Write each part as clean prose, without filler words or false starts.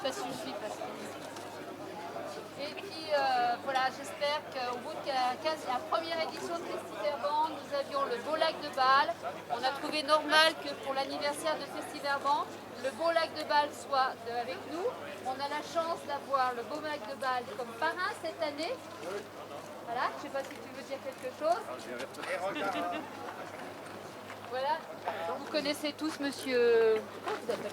Ça suffit parce que... Et puis voilà, j'espère qu'au bout de la première édition de Festiverban, nous avions le beau lac de Bâle. On a trouvé normal que pour l'anniversaire de Festiverban, le beau lac de Bâle soit avec nous. On a la chance d'avoir le beau lac de Bâle comme parrain cette année. Voilà, je ne sais pas si tu veux dire quelque chose. Voilà, vous connaissez tous monsieur... Comment vous appelez?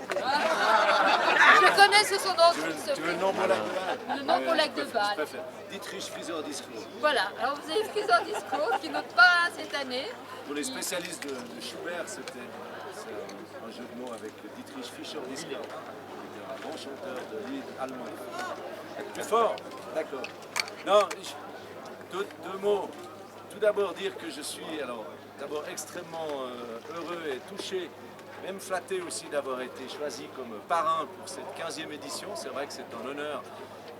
Je connais son nom. Tu veux le nom pour lac de Bâle? Le nom pour lac de Bâle. Je préfère. Dietrich Fischer-Dieskau. Voilà, alors vous avez Fischer-Dieskau qui est notre parrain cette année. Pour les spécialistes de Schubert, c'est un jeu de mots avec Dietrich Fischer-Dieskau, un grand chanteur de lied allemand. Plus fort? D'accord. Non, deux mots. Tout d'abord dire que je suis d'abord extrêmement heureux et touché, même flatté aussi d'avoir été choisi comme parrain pour cette 15e édition. C'est vrai que c'est un honneur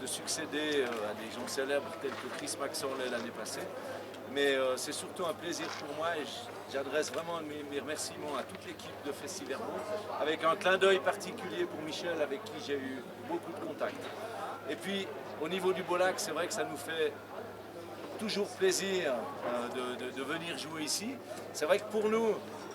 de succéder à des gens célèbres tels que Chris Maxorley l'année passée. Mais c'est surtout un plaisir pour moi et j'adresse vraiment mes remerciements à toute l'équipe de Festiverban, avec un clin d'œil particulier pour Michel, avec qui j'ai eu beaucoup de contacts. Et puis, au niveau du Beau-Lac, c'est vrai que ça nous fait toujours plaisir de venir jouer ici. C'est vrai que pour nous,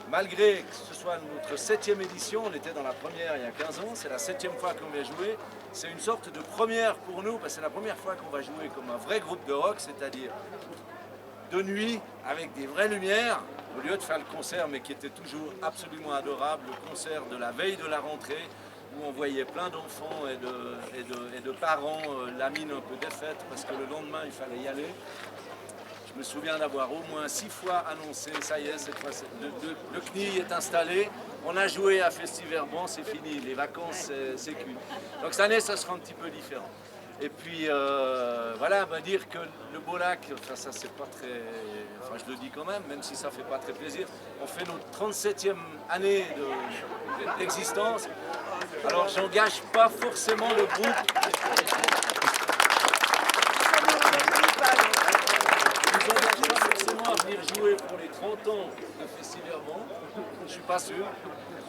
malgré que ce soit notre 7e édition, on était dans la première il y a 15 ans, c'est la 7e fois qu'on vient jouer. C'est une sorte de première pour nous, parce que c'est la première fois qu'on va jouer comme un vrai groupe de rock, c'est-à-dire de nuit, avec des vraies lumières, au lieu de faire le concert, mais qui était toujours absolument adorable, le concert de la veille de la rentrée, où on voyait plein d'enfants et de parents, la mine un peu défaite, parce que le lendemain, il fallait y aller. Je me souviens d'avoir au moins 6 fois annoncé, ça y est, cette fois, le CNI est installé, on a joué à Festiverban, c'est fini, les vacances, c'est cuit. Donc cette année, ça sera un petit peu différent. Et puis, voilà, dire que le Beau-Lac, enfin ça c'est pas très... Enfin je le dis quand même si ça fait pas très plaisir, on fait notre 37e année d'existence. Alors j'engage pas forcément le groupe. Ils n'engagent pas forcément à venir jouer pour les 30 ans de Festiverban, je suis pas sûr.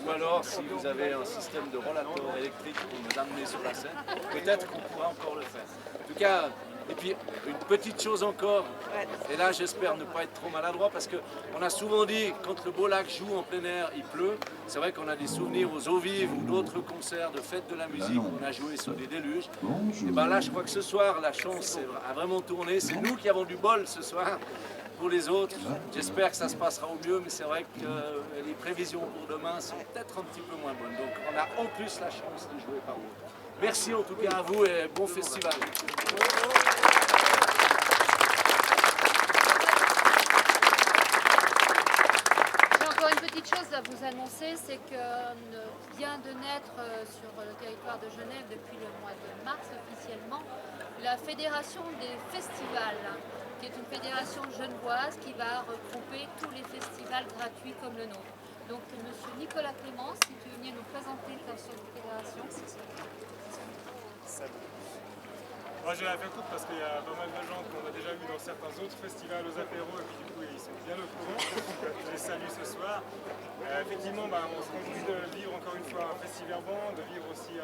Ou alors, si vous avez un système de rollator électrique pour nous amener sur la scène, peut-être qu'on pourra encore le faire. En tout cas, et puis une petite chose encore, et là j'espère ne pas être trop maladroit, parce qu'on a souvent dit, quand le Beau-Lac joue en plein air, il pleut. C'est vrai qu'on a des souvenirs aux eaux vives ou d'autres concerts de fêtes de la musique où on a joué sur des déluges. Et bien là, je crois que ce soir, la chance a vraiment tourné. C'est nous qui avons du bol ce soir. Pour les autres, j'espère que ça se passera au mieux, mais c'est vrai que les prévisions pour demain sont peut-être un petit peu moins bonnes. Donc on a en plus la chance de jouer par vous. Merci en tout cas à vous et bon festival. J'ai encore une petite chose à vous annoncer, c'est que vient de naître sur le territoire de Genève depuis le mois de mars officiellement la Fédération des festivals, qui est une fédération genevoise qui va regrouper tous les festivals gratuits comme le nôtre. Donc, monsieur Nicolas Clément, si tu veux venir nous présenter cette fédération. Moi, j'ai la fait courte parce qu'il y a pas mal de gens qu'on a déjà vu dans certains autres festivals aux apéros et puis du coup, ils sont bien au courant. Donc, je les salue ce soir. Effectivement, on se réjouit de vivre encore une fois un Festiverban, de vivre aussi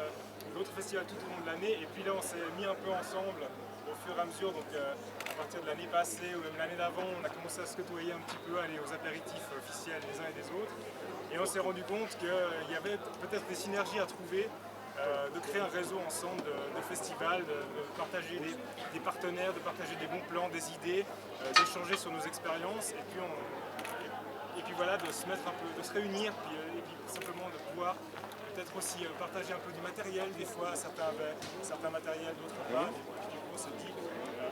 d'autres festivals tout au long de l'année. Et puis là, on s'est mis un peu ensemble au fur et à mesure. Donc, à partir de l'année passée ou même l'année d'avant, on a commencé à se côtoyer un petit peu, aller aux apéritifs officiels les uns et des autres. Et on s'est rendu compte qu'il y avait peut-être des synergies à trouver, de créer un réseau ensemble de festivals, de partager des partenaires, de partager des bons plans, des idées, d'échanger sur nos expériences. Et puis voilà, de se mettre un peu, de se réunir, et puis simplement de pouvoir peut-être aussi partager un peu du matériel. Des fois, certains avaient certains matériels, d'autres pas. Et puis du coup, on se dit,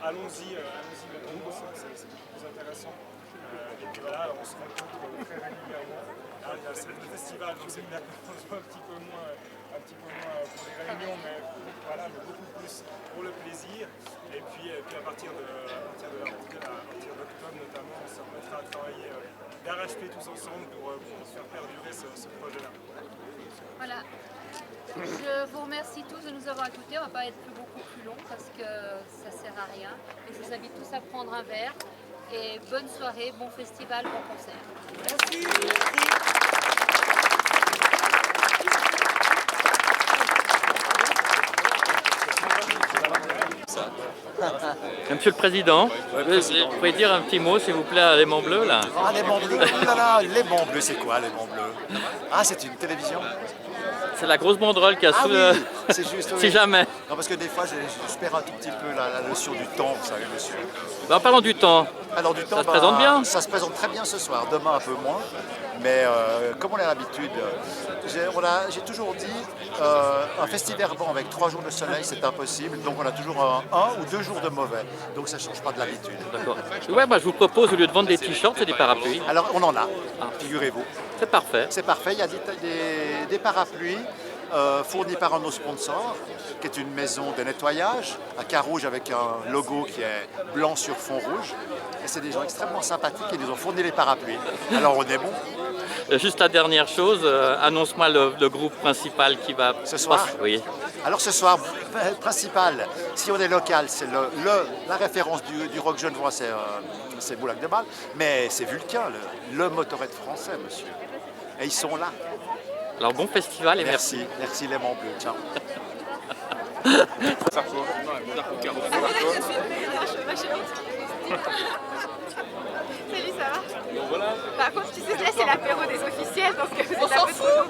allons-y maintenant, c'est beaucoup plus intéressant. Et puis voilà, on se rencontre très régulièrement. Là, il y a le festival, donc c'est bien qu'on se voit un petit peu moins pour les réunions, mais voilà, mais beaucoup plus pour le plaisir. Et puis à partir de la rentrée, à partir d'octobre notamment, on se remettra à travailler d'arrache-pied tous ensemble pour faire perdurer ce projet-là. Voilà. Je vous remercie tous de nous avoir écoutés. On ne va pas être beaucoup plus long parce que ça ne sert à rien. Et je vous invite tous à prendre un verre. Et bonne soirée, bon festival, bon concert. Merci. Monsieur le Président, vous pouvez dire un petit mot, s'il vous plaît, à l'aimant bleu, là? Ah, l'aimant bleu, oh là là, l'aimant bleu, c'est quoi l'aimant bleu? Ah, c'est une télévision? C'est la grosse banderole qui a Ah sous oui, c'est juste, si oui. jamais. Non, parce que des fois, je perds un tout petit peu la notion du temps, vous savez, monsieur. En parlant du temps, Alors du temps, ça se présente bien? Ça se présente très bien ce soir, demain un peu moins. Mais comme on a l'habitude, j'ai toujours dit un festival vent avec 3 jours de soleil, c'est impossible. Donc on a toujours un ou 2 jours de mauvais. Donc ça ne change pas de l'habitude. D'accord. Ouais, bah, je vous propose, au lieu de vendre des t-shirts, c'est des parapluies. Alors on en a, figurez-vous. C'est parfait. C'est parfait, il y a des parapluies fournis par un de nos sponsors, qui est une maison de nettoyage, à Carouge avec un logo qui est blanc sur fond rouge. Et c'est des gens extrêmement sympathiques qui nous ont fourni les parapluies. Alors on est bon. Juste la dernière chose, annonce-moi le groupe principal qui va... Ce soir? Oui. Alors ce soir, principal, si on est local, c'est la référence du rock genevois, c'est Boulac de Bâle, mais c'est Vulcain, le motorette français, monsieur. Et ils sont là. Alors bon festival et merci. Merci l'aimant bleu, ciao. Salut, ça va? Par contre, tu sais, là c'est l'apéro des officiels, donc On s'en fout.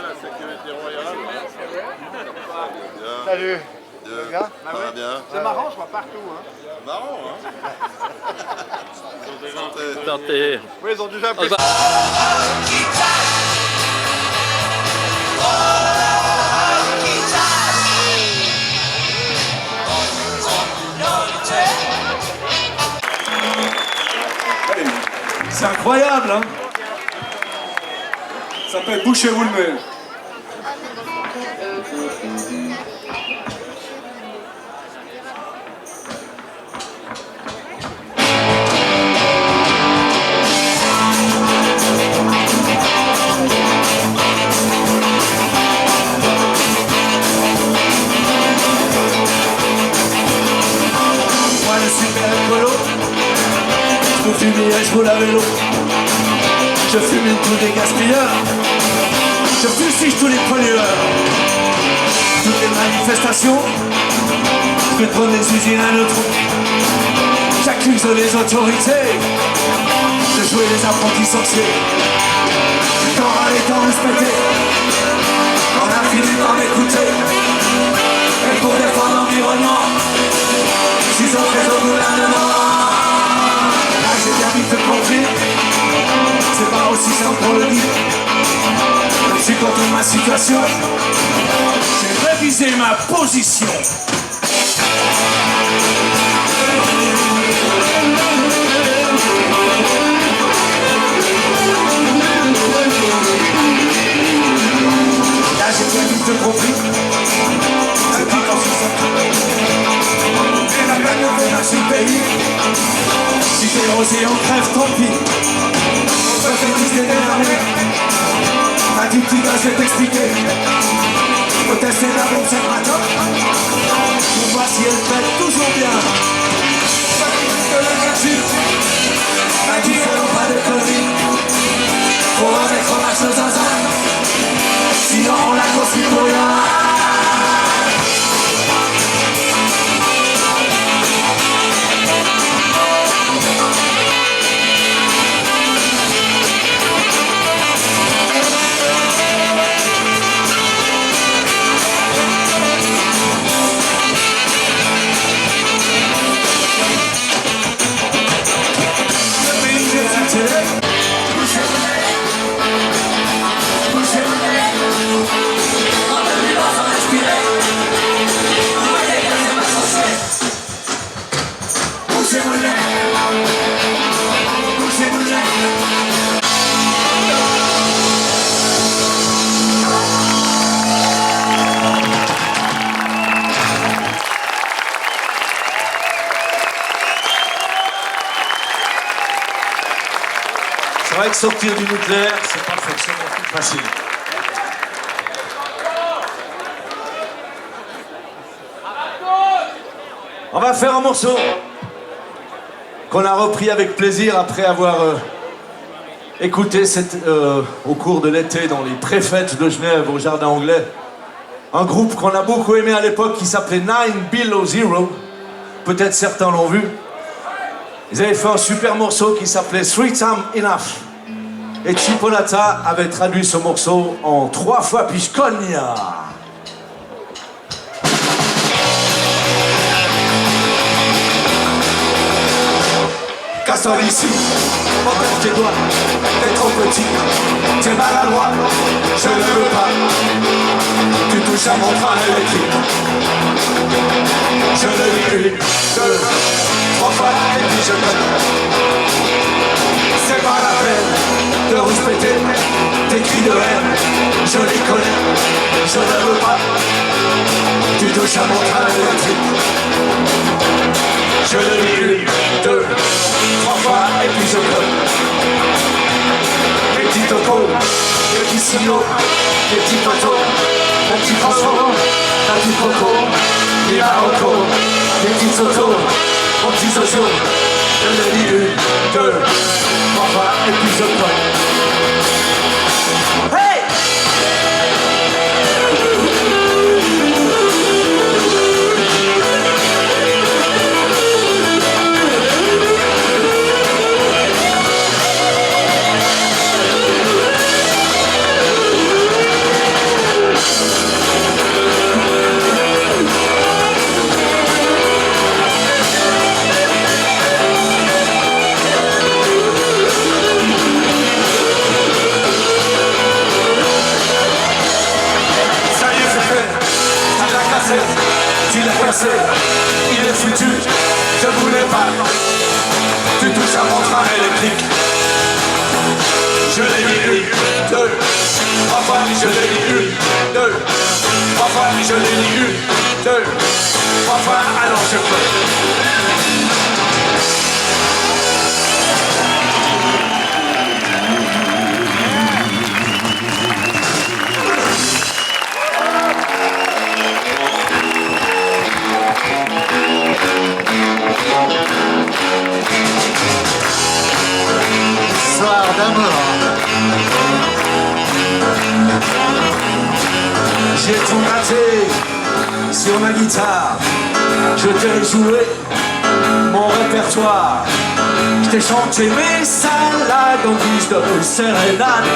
La sécurité royale. Salut. Bien. Ça va bien. C'est marrant, je vois partout. Hein. Marrant, hein. Santé. Oui, ils ont déjà pris. C'est incroyable, hein. Ça s'appelle Bouchez-vous le nez. Moi le super écolo, je vous fume et je vous la vélo. Je fume tous les gaspilleurs, je fustige tous les pollueurs. Toutes les manifestations, je vais prendre les usines à neutrons. J'accuse les autorités de jouer les apprentis sorciers. Quand les temps de se péter, on a fini par m'écouter. Et pour défendre l'environnement, s'ils ont fait au gouvernement. Là j'ai bien vite compris, c'est pas aussi simple qu'on le dit. Je suis content de ma situation, j'ai révisé ma position. Là j'ai bien vite compris, c'est pas aussi simple. Et la peine de venir sur le pays, si t'es rosé on crève, tant pis. On peut faire des derniers. Ma petite petit gars, je vais t'expliquer. Faut tester la bombe chaque matin pour voir si elle fait toujours bien. De la voiture m'a dit alors pas de conneries. Faut remettre en marche le zinzin, sinon on la construit pour rien. C'est vrai que sortir du nucléaire, c'est pas forcément plus facile. On va faire un morceau qu'on a repris avec plaisir après avoir écouté au cours de l'été dans les préfètes de Genève au Jardin Anglais. Un groupe qu'on a beaucoup aimé à l'époque qui s'appelait 9 Below Zero. Peut-être certains l'ont vu. Ils avaient fait un super morceau qui s'appelait 3 Times Enough. Et Chipolata avait traduit ce morceau en 3 fois Piscogna. Casse-toi ici, enlève tes doigts, t'es trop petit, t'es maladroit, je ne veux pas. Tu touches à mon train électrique. Je le dis 1, 2, 3 fois et puis je donne. C'est pas la peine de rouspéter tes cris de haine. Je les connais, je ne veux pas. Tu touches à mon train électrique. Je le dis 1, 2, 3 fois et puis je donne. Des petits tocos, des petits signaux, des petits poteaux, un petit François, un petit coco, des Marocco, des petites autos, mon petit socio. Je le dis 1, 2, 3 fois et puis je donne. Hey! Tu l'as cassé, il est foutu, je voulais pas. Tu touches à mon train électrique. Je l'ai mis 1, 2, 3 fois, je l'ai mis 1, 2, 3 fois, je l'ai mis 1, 2, 3 fois, alors je peux. Soir d'amour. J'ai tout raté sur ma guitare. Je t'ai joué mon répertoire. Je t'ai chanté mes salades en guise de sérénade.